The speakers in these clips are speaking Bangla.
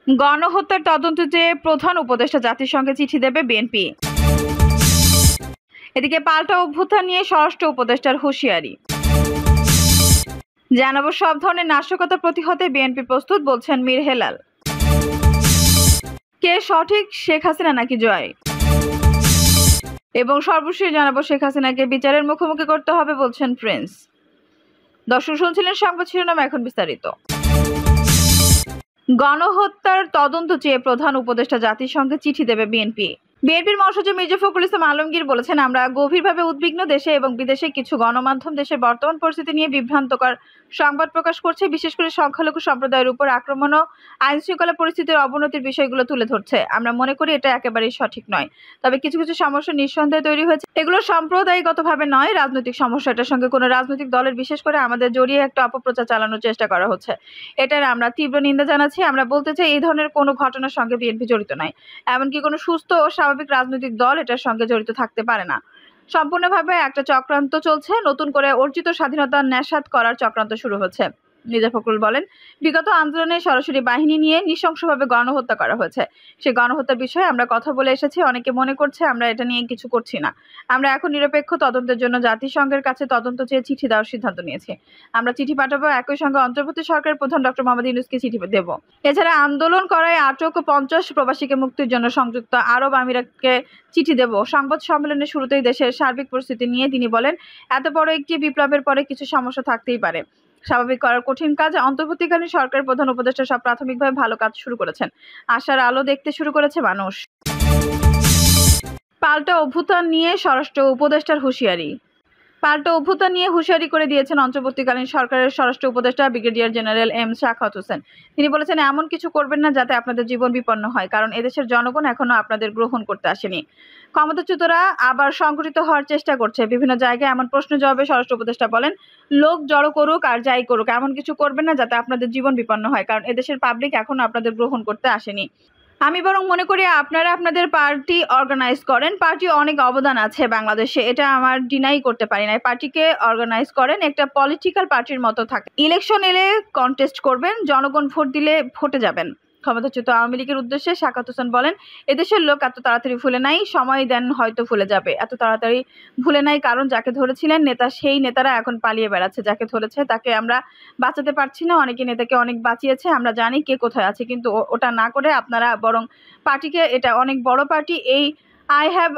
গণহত্যার তদন্তে চেয়ে প্রধান উপদেষ্টা জাতিসংঘে চিঠি দেবে বিএনপি। এদিকে পাল্টা অভ্যুত্থান নিয়ে স্বরাষ্ট্র উপদেষ্টার হুঁশিয়ারি। জানাবো সব ধরনের নাশকতা প্রতিহতে বিএনপি প্রস্তুত, বলছেন মীর হেলাল। কে সঠিক, শেখ হাসিনা নাকি জয়? এবং সর্বশেষ জানাবো শেখ হাসিনাকে বিচারের মুখোমুখি করতে হবে, বলছেন প্রিন্স। দর্শক শুনছিলেন সংবাদ শিরোনাম, এখন বিস্তারিত। গণহত্যার তদন্ত চেয়ে প্রধান উপদেষ্টা জাতিসংঘে চিঠি দেবে বিএনপি। বিএনপির মহাসচিব মির্জা ফখরুল ইসলাম আলমগীর বলেছেন, আমরা গভীরভাবে উদ্বিগ্ন। দেশে এবং বিদেশে কিছু গণমাধ্যম দেশের বর্তমান পরিস্থিতি নিয়ে বিভ্রান্তকর সংবাদ প্রকাশ করছে, বিশেষ করে সংখ্যালঘু সম্প্রদায়ের উপর আক্রমণ ও আইন শৃঙ্খলা পরিস্থিতির অবনতির বিষয়গুলো তুলে ধরছে। আমরা মনে করি এটা একেবারেই সঠিক নয়। তবে কিছু কিছু সমস্যা নিঃসন্দেহে তৈরি হয়েছে। এগুলো সাম্প্রদায়িকভাবে নয়, রাজনৈতিক সমস্যা। এটার সঙ্গে কোনো রাজনৈতিক দলের, বিশেষ করে আমাদের জড়িয়ে একটা অপপ্রচার চালানোর চেষ্টা করা হচ্ছে। এটার আমরা তীব্র নিন্দা জানাচ্ছি। আমরা বলতে চাই, এই ধরনের কোনো ঘটনার সঙ্গে বিএনপি জড়িত নয়। এমনকি কোনো সুস্থ ও স্বাভাবিক রাজনৈতিক দল এটার সঙ্গে জড়িত থাকতে পারে না। সম্পূর্ণভাবে একটা চক্রান্ত চলছে। নতুন করে অর্জিত স্বাধীনতা ন্যাসাত করার চক্রান্ত শুরু হচ্ছে। মির্জা ফখরুল বলেন, বিগত আন্দোলনে সরাসরি বাহিনী নিয়ে নৃশংসভাবে গণহত্যা করা হয়েছে। সেই গণহত্যার বিষয়ে আমরা কথা বলে এসেছি। অনেকে মনে করছে আমরা এটা নিয়ে কিছু করছি না। আমরা এখন নিরপেক্ষ তদন্তের জন্য জাতিসংঘের কাছে তদন্ত চেয়ে চিঠি দেওয়ার সিদ্ধান্ত নিয়েছি। আমরা চিঠি পাঠাবো। একই সঙ্গে অন্তর্বর্তী সরকারের প্রধান ডক্টর মোহাম্মদ ইউনূসকে চিঠি দেব। এছাড়া আন্দোলন করায় আটক 50 প্রবাসীকে মুক্তির জন্য সংযুক্ত আরব আমিরাতকে চিঠি দেব। সংবাদ সম্মেলনের শুরুতেই দেশের সার্বিক পরিস্থিতি নিয়ে তিনি বলেন, এত বড় একটি বিপ্লবের পরে কিছু সমস্যা থাকতেই পারে। স্বাভাবিক করার কঠিন কাজ। অন্তর্বর্তীকালীন সরকারের প্রধান উপদেষ্টা সব প্রাথমিকভাবে ভালো কাজ শুরু করেছেন। আশার আলো দেখতে শুরু করেছে মানুষ। পাল্টা অভ্যুত্থান নিয়ে স্বরাষ্ট্র উপদেষ্টার হুঁশিয়ারি। পাল্টা অভ্যুত্থান নিয়ে হুঁশিয়ারি করে দিয়েছেন অন্তর্বর্তীকালীন সরকারের স্বরাষ্ট্র উপদেষ্টা brigadier general M Sakhawat Hossain. তিনি বলেছেন, এমন কিছু করবেন না যাতে আপনাদের জীবন বিপন্ন হয়, কারণ এদেশের জনগণ এখনো আপনাদের গ্রহণ করতে আসেনি। ক্ষমতাচ্যুতরা আবার সংগঠিত হওয়ার চেষ্টা করছে। বিভিন্ন জায়গায় এমন প্রশ্ন জবাবে স্বরাষ্ট্র উপদেষ্টা বলেন, লোক জড়ো করুক আর যাই করুক, এমন কিছু করবেন না যাতে আপনাদের জীবন বিপন্ন হয়, কারণ এদেশের পাবলিক এখনো আপনাদের গ্রহণ করতে আসেনি। আমি বরং মনে করি আপনারা আপনাদের পার্টি অর্গানাইজ করেন। পার্টি অনেক অবদান আছে বাংলাদেশে, এটা আমার ডিনাই করতে পারি না। পার্টিকে অর্গানাইজ করেন, একটা পলিটিক্যাল পার্টির মতো থাকে। ইলেকশন এলে কন্টেস্ট করবেন, জনগণ ভোট দিলে ভোটে যাবেন। ক্ষমতাচ্যুত আওয়ামী লীগের উদ্দেশ্যে শাখাওয়াত হোসেন বলেন, এদেশের লোক এত তাড়াতাড়ি ভুলে নাই, সময় দেন হয়তো ভুলে যাবে। এত তাড়াতাড়ি ভুলে নাই কারণ যাকে ধরেছিলেন নেতা, সেই নেতারা এখন পালিয়ে বেড়াচ্ছে। যাকে ধরেছে তাকে আমরা বাঁচাতে পারছি না। অনেকে নেতাকে অনেক বাঁচিয়েছে, আমরা জানি কে কোথায় আছে, কিন্তু ওটা না করে আপনারা বরং পার্টিকে, এটা অনেক বড় পার্টি, এই I have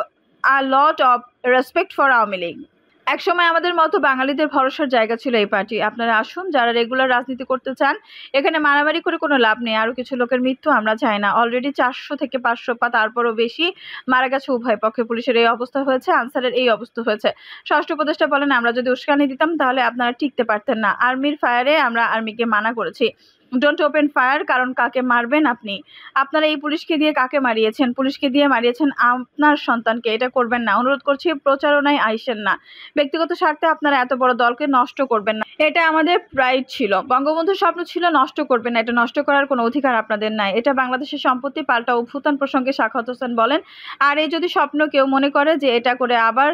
a lot of respect for Awami League. একসময় আমাদের মতো বাঙালিদের ভরসার জায়গা ছিল এই পার্টি। আপনারা আসুন, যারা রেগুলার রাজনীতি করতে চান। এখানে মারামারি করে কোনো লাভ নেই। আরো কিছু লোকের মৃত্যু আমরা চাই না। অলরেডি 400 থেকে 500 বা তারপরও বেশি মারা গেছে উভয় পক্ষে। পুলিশের এই অবস্থা হয়েছে, আনসারের এই অবস্থা হয়েছে। স্বরাষ্ট্র উপদেষ্টা বলেন, আমরা যদি উস্কানি দিতাম তাহলে আপনারা টিকতে পারতেন না। আর্মির ফায়ারে আমরা আর্মিকে মানা করেছি, ডোন্ট ওপেন ফায়ার, কারণ কাকে মারবেন আপনি? আপনারা এই পুলিশকে দিয়ে কাকে মারিয়েছেন? পুলিশকে দিয়ে মারিয়েছেন আপনার সন্তানকে। এটা করবেন না। অনুরোধ করছি, প্রচারণায় আইসেন না। ব্যক্তিগত স্বার্থে আপনারা এত বড় দলকে নষ্ট করবেন না। এটা আমাদের প্রাইড ছিল, বঙ্গবন্ধুর স্বপ্ন ছিল, নষ্ট করবেন না। এটা নষ্ট করার কোনো অধিকার আপনাদের নাই। এটা বাংলাদেশের সম্পত্তি। পাল্টা অভ্যুত্থান প্রসঙ্গে শাখাওয়াত হোসেন বলেন, আর এই যদি স্বপ্ন কেউ মনে করে যে এটা করে আবার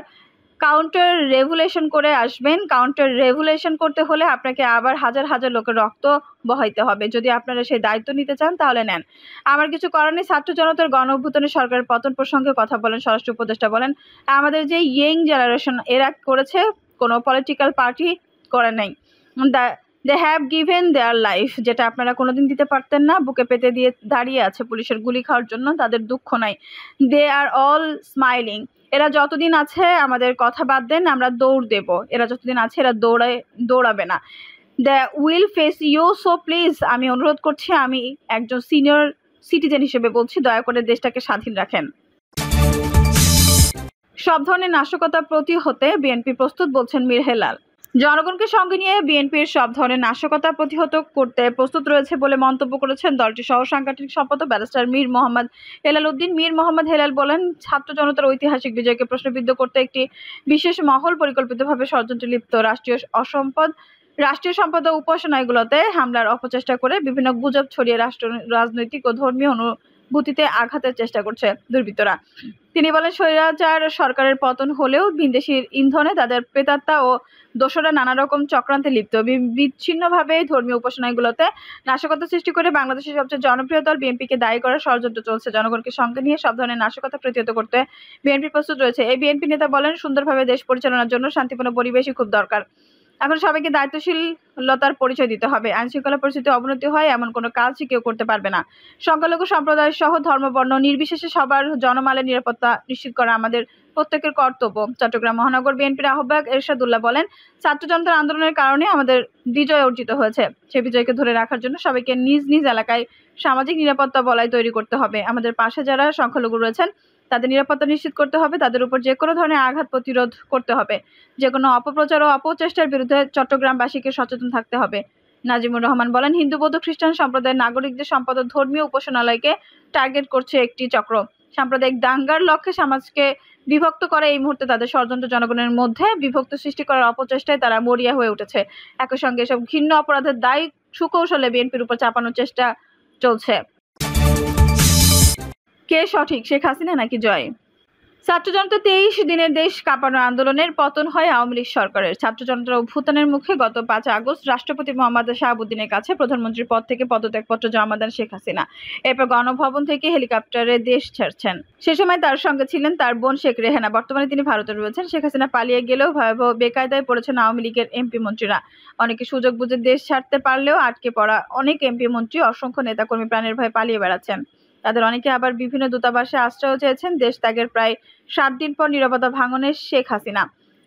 কাউন্টার রেভুলেশন করে আসবেন, কাউন্টার রেভুলেশন করতে হলে আপনাকে আবার হাজার হাজার লোকের রক্ত বহাইতে হবে। যদি আপনারা সেই দায়িত্ব নিতে চান তাহলে নেন। আমার কিছু করার নেই। ছাত্র জনতার গণ অভ্যুত্থানে সরকারের পতন প্রসঙ্গে কথা বলেন স্বরাষ্ট্র উপদেষ্টা বলেন, আমাদের যে ইয়ং জেনারেশন এরা করেছে, কোনো পলিটিক্যাল পার্টি করে নাই। They have given their life, যেটা আপনারা কোনোদিন দিতে পারতেন না। বুকে পেতে দিয়ে দাঁড়িয়ে আছে পুলিশের গুলি খাওয়ার জন্য, তাদের দুঃখ নাই। দে আর অল স্মাইলিং। এরা যতদিন আছে, আমাদের কথা বাদ দেন, আমরা দৌড় দেব। এরা যতদিন আছে এরা দৌড়াবে না। They will face you. So please, আমি অনুরোধ করছি, আমি একজন সিনিয়র সিটিজেন হিসেবে বলছি, দয়া করে দেশটাকে স্বাধীন রাখেন। সব ধরনের নাশকতা প্রতিহতে বিএনপি প্রস্তুত, বলছেন মীর হেলাল। জনগণকে সঙ্গে নিয়ে বিএনপির সব ধরনের নাশকতা প্রতিহত করতে প্রস্তুত রয়েছে বলে মন্তব্য করেছেন দলটির সহ সাংগঠনিক সম্পাদক ব্যারিস্টার মীর মোহাম্মদ হেলাল উদ্দিন। মীর মোহাম্মদ হেলাল বলেন, ছাত্র জনতার ঐতিহাসিক বিজয়কে প্রশ্নবিদ্ধ করতে একটি বিশেষ মহল পরিকল্পিতভাবে ষড়যন্ত্রে লিপ্ত। রাষ্ট্রীয় সম্পদ ও উপাসনাগুলোতে হামলার অপচেষ্টা করে বিভিন্ন গুজব ছড়িয়ে রাজনৈতিক ও ধর্মীয় বুদ্ধিতে আঘাতের চেষ্টা করছে দুর্বৃত্তরা। তিনি বলেন, স্বৈরাচার সরকারের পতন হলেও ভিনদেশির ইন্ধনে তাদের প্রেতাত্মা ও দোসররা নানা রকম চক্রান্তে লিপ্ত। বিচ্ছিন্নভাবে ধর্মীয় উপাসনাগুলোতে নাশকতা সৃষ্টি করে বাংলাদেশের সবচেয়ে জনপ্রিয় দল বিএনপিকে দায়ী করার ষড়যন্ত্র চলছে। জনগণকে সঙ্গে নিয়ে সব ধরনের নাশকতা প্রতিহত করতে বিএনপি প্রস্তুত রয়েছে। এই বিএনপি নেতা বলেন, সুন্দরভাবে দেশ পরিচালনার জন্য শান্তিপূর্ণ পরিবেশই খুব দরকার। এখন সবাইকে দায়িত্বশীলতার পরিচয় দিতে হবে। আইনশৃঙ্খলা পরিস্থিতি অবনতি হয় এমন কোনো কাজই কেউ করতে পারবে না। সংখ্যালঘু সম্প্রদায় সহ ধর্ম বর্ণ নির্বিশেষে সবার জনমালের নিরাপত্তা নিশ্চিত করা আমাদের প্রত্যেকের কর্তব্য। চট্টগ্রাম মহানগর বিএনপির আহ্বায়ক এরশাদুল্লাহ বলেন, ছাত্র জনতার আন্দোলনের কারণে আমাদের বিজয় অর্জিত হয়েছে। সেই বিজয়কে ধরে রাখার জন্য সবাইকে নিজ নিজ এলাকায় সামাজিক নিরাপত্তা বলয় তৈরি করতে হবে। আমাদের পাশে যারা সংখ্যালঘু রয়েছেন তাদের নিরাপত্তা নিশ্চিত করতে হবে। তাদের উপর যে কোনো ধরনের আঘাত প্রতিরোধ করতে হবে। যে কোনো অপপ্রচার ও অপচেষ্টার বিরুদ্ধে চট্টগ্রামবাসীকে সচেতন থাকতে হবে। নাজিমুর রহমান বলেন, হিন্দু বৌদ্ধ খ্রিস্টান সম্প্রদায়ের নাগরিকদের সম্পদ ও ধর্মীয় উপাসনালয়কে টার্গেট করছে একটি চক্র। সাম্প্রদায়িক দাঙ্গার লক্ষ্যে সমাজকে বিভক্ত করে এই মুহূর্তে তাদের ষড়যন্ত্র জনগণের মধ্যে বিভক্ত সৃষ্টি করার অপচেষ্টায় তারা মরিয়া হয়ে উঠেছে। একই সঙ্গে এসব ঘৃণ্য অপরাধের দায় সুকৌশলে বিএনপির উপর চাপানোর চেষ্টা চলছে। কে সঠিক, শেখ হাসিনা নাকি জয়? ছাত্র জনতা 23 দিনের দেশ কাঁপানো আন্দোলনের পতন হয় আওয়ামী লীগ সরকারের। ছাত্র জনতার অভ্যুত্থানের মুখে গত 5 আগস্ট রাষ্ট্রপতি মোহাম্মদ শাহাবুদ্দিনের কাছে প্রধানমন্ত্রীর পদ থেকে পদত্যাগপত্র জমা দেন শেখ হাসিনা। এরপর গণভবন থেকে হেলিকপ্টারে দেশ ছাড়ছেন। সে সময় তার সঙ্গে ছিলেন তার বোন শেখ রেহানা। বর্তমানে তিনি ভারতে রয়েছেন। শেখ হাসিনা পালিয়ে গেলেও ভয়াবহ বেকায়দায় পড়েছেন আওয়ামী লীগের এমপি মন্ত্রীরা। অনেকে সুযোগ বুঝে দেশ ছাড়তে পারলেও আটকে পড়া অনেক এমপি মন্ত্রী অসংখ্য নেতাকর্মী প্রাণের ভয়ে পালিয়ে বেড়াচ্ছেন। তাদের অনেকে আবার বিভিন্ন দূতাবাসে আশ্রয় চেয়েছেন। দেশ ত্যাগের প্রায় 7 দিন পর নীরবতা ভাঙনের শেখ হাসিনা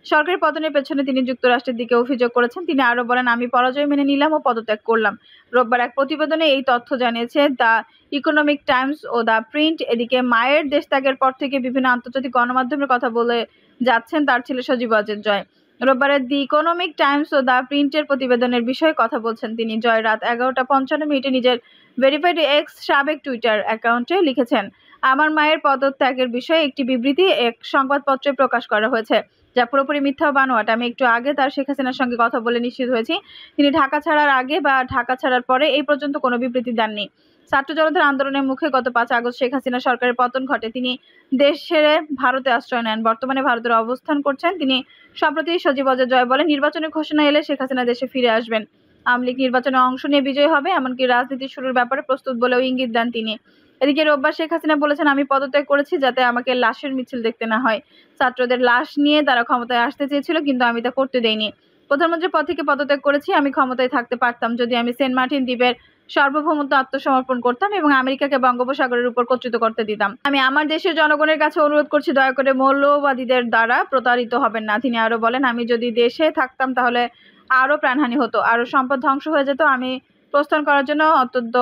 সরকারের পতনের পেছনে তিনি যুক্তরাষ্ট্রের দিকে অভিযোগ করেছেন। তিনি আরো বলেন, আমি পরাজয় মেনে নিলাম ও পদত্যাগ করলাম। রোববার এক প্রতিবেদনে এই তথ্য জানিয়েছে দ্য ইকোনমিক টাইমস ও দ্য প্রিন্ট। এদিকে মায়ের দেশ ত্যাগের পর থেকে বিভিন্ন আন্তর্জাতিক গণমাধ্যমের কথা বলে যাচ্ছেন তার ছেলে সজীব ওয়াজেদ জয়। রোববারের দি ইকোনমিক টাইমস ও দ্য প্রিন্টের প্রতিবেদনের বিষয়ে কথা বলছেন তিনি। জয় রাত 11:55 নিজের ভেরিফাইড এক্স সাবেক টুইটার অ্যাকাউন্টে লিখেছেন, আমার মায়ের পদত্যাগের বিষয়ে একটি বিবৃতি এক সংবাদপত্রে প্রকাশ করা হয়েছে, যা পুরোপুরি মিথ্যা বানোয়াট। আমি একটু আগে তার শেখ হাসিনার সঙ্গে কথা বলে নিশ্চিত হয়েছি তিনি ঢাকা ছাড়ার আগে বা ঢাকা ছাড়ার পরে এই পর্যন্ত কোনো বিবৃতি দেননি। ছাত্র জনতার আন্দোলনের মুখে গত 5 আগস্ট শেখ হাসিনা সরকারের পতন ঘটে। তিনি দেশ ছেড়ে ভারতে আশ্রয় নেন। বর্তমানে ভারতের অবস্থান করছেন তিনি। সম্প্রতি সজীব ওয়াজেদ জয় বলেন, নির্বাচনের ঘোষণা এলে শেখ হাসিনা দেশে ফিরে আসবেন। আওয়ামী লীগ নির্বাচনে অংশ নিয়ে বিজয় হবে, এমনকি রাজনীতি শুরুর ব্যাপারে প্রস্তুত বলেও ইঙ্গিত দেন তিনি। এদিকে রোববার শেখ হাসিনা বলেছেন, আমি পদত্যাগ করেছি যাতে আমাকে লাশের মিছিল দেখতে না হয়। ছাত্রদের লাশ নিয়ে তারা ক্ষমতায় আসতে চেয়েছিল, কিন্তু আমি তা করতে দেইনি। প্রধানমন্ত্রীর পদ থেকে পদত্যাগ করেছি। আমি ক্ষমতায় থাকতে পারতাম যদি আমি সেন্ট মার্টিন দ্বীপের সার্বভৌমত্ব আত্মসমর্পণ করতাম এবং আমেরিকাকে বঙ্গোপসাগরের উপর কর্তৃত্ব করতে দিতাম। আমি আমার দেশের জনগণের কাছে অনুরোধ করছি, দয়া করে মৌলবাদীদের দ্বারা প্রতারিত হবেন না। তিনি আরো বলেন, আমি যদি দেশে থাকতাম তাহলে আরো প্রাণহানি হতো, আরো সম্পদ ধ্বংস হয়ে যেত। আমি প্রস্থান করার জন্য অত্যন্ত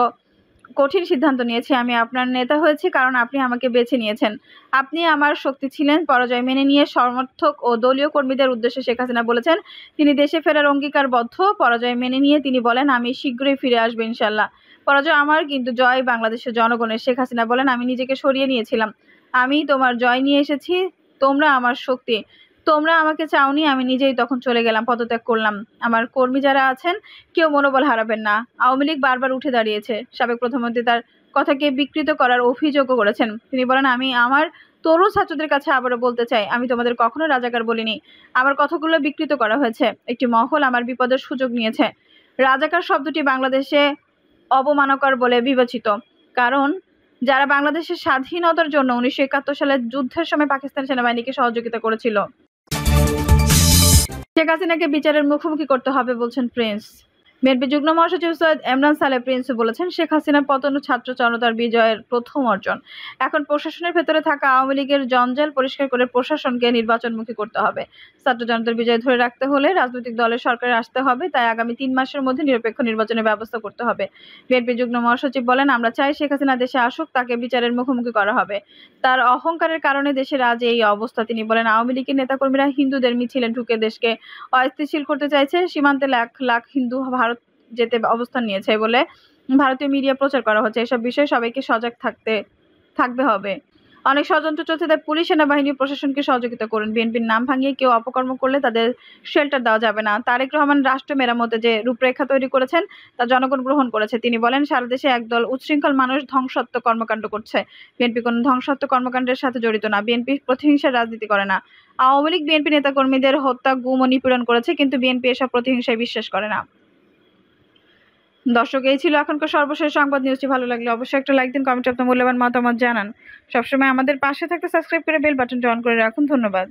কঠিন সিদ্ধান্ত নিয়েছি। আমি আপনার নেতা হয়েছি কারণ আপনি আমাকে বেছে নিয়েছেন। আপনি আমার শক্তি ছিলেন। পরাজয় মেনে নিয়ে সমর্থক ও দলীয় কর্মীদের উদ্দেশ্যে শেখ হাসিনা বলেছেন, তিনি দেশে ফেরার অঙ্গীকারবদ্ধ। পরাজয় মেনে নিয়ে তিনি বলেন, আমি শীঘ্রই ফিরে আসবো ইনশাল্লাহ। পরাজয় আমার, কিন্তু জয় বাংলাদেশের জনগণের। শেখ হাসিনা বলেন, আমি নিজেকে সরিয়ে নিয়েছিলাম। আমি তোমার জয় নিয়ে এসেছি। তোমরা আমার শক্তি। তোমরা আমাকে চাওনি, আমি নিজেই তখন চলে গেলাম, পদত্যাগ করলাম। আমার কর্মী যারা আছেন কেউ মনোবল হারাবেন না। আওয়ামী লীগ বারবার উঠে দাঁড়িয়েছে। সাবেক প্রধানমন্ত্রী তার কথাকে বিকৃত করার অভিযোগও করেছেন। তিনি বলেন, আমি আমার তরুণ ছাত্রদের কাছে আবারও বলতে চাই, আমি তোমাদের কখনো রাজাকার বলিনি। আমার কথাগুলো বিকৃত করা হয়েছে। একটি মহল আমার বিপদের সুযোগ নিয়েছে। রাজাকার শব্দটি বাংলাদেশে অবমাননাকর বলে বিবেচিত, কারণ যারা বাংলাদেশের স্বাধীনতার জন্য 1971 সালের যুদ্ধের সময় পাকিস্তান সেনাবাহিনীকে সহযোগিতা করেছিল। শেখ হাসিনাকে বিচারের মুখোমুখি করতে হবে বলছেন প্রিন্স। বিএনপি যুগ্ম মহাসচিব সৈয়দ এমরান সালেহ প্রিন্স বলেছেন, শেখ হাসিনার পতন ছাত্র জনতার বিজয়ের প্রথম অর্জন। এখন প্রশাসনের ভেতরে থাকা আওয়ামী লীগের জঞ্জাল পরিষ্কার করে প্রশাসনকে নির্বাচনমুখী করতে হবে। ছাত্র জনতার বিজয় ধরে রাখতে হলে রাজনৈতিক দলের সরকারে আসতে হবে। তাই আগামী 3 মাসের মধ্যে নিরপেক্ষ নির্বাচনের ব্যবস্থা করতে হবে। বিএনপি যুগ্ম মহাসচিব বলেন, আমরা চাই শেখ হাসিনা দেশে আসুক, তাকে বিচারের মুখোমুখি করা হবে। তার অহংকারের কারণে দেশের আজ এই অবস্থা। তিনি বলেন, আওয়ামী লীগের নেতাকর্মীরা হিন্দুদের মিছিলে ঢুকে দেশকে অস্থিতিশীল করতে চাইছে। সীমান্তে লাখ লাখ হিন্দু ভারত যেতে অবস্থান নিয়েছে বলে ভারতীয় মিডিয়া প্রচার করা হচ্ছে। এসব বিষয়ে সবাইকে সজাগ থাকবে হবে। অনেক ষড়যন্ত্র চলছে, তাই পুলিশ, সেনাবাহিনী ও প্রশাসনকে সহযোগিতা করুন। বিএনপির নাম ভাঙিয়ে কেউ অপকর্ম করলে তাদের শেল্টার দেওয়া যাবে না। তারেক রহমান রাষ্ট্র মেরামতে যে রূপরেখা তৈরি করেছেন তা জনগণ গ্রহণ করেছে। তিনি বলেন, সারা দেশে একদল উচ্ছৃঙ্খল মানুষ ধ্বংসাত্মক কর্মকাণ্ড করছে। বিএনপি কোনো ধ্বংসাত্মক কর্মকাণ্ডের সাথে জড়িত না। বিএনপি প্রতিহিংসার রাজনীতি করে না। আওয়ামী লীগ বিএনপি নেতাকর্মীদের হত্যা, গুম ও নিপীড়ন করেছে, কিন্তু বিএনপি এসব প্রতিহিংসায় বিশ্বাস করে না। দর্শক, এই ছিল এখনকার সর্বশেষ সংবাদ। নিউজটি ভালো লাগলে অবশ্যই একটা লাইক দিন, কমেন্টে আপনার মূল্যবান মতামত জানান। সবসময় আমাদের পাশে থাকতে সাবস্ক্রাইব করে বেল বাটনটি অন করে রাখুন। ধন্যবাদ।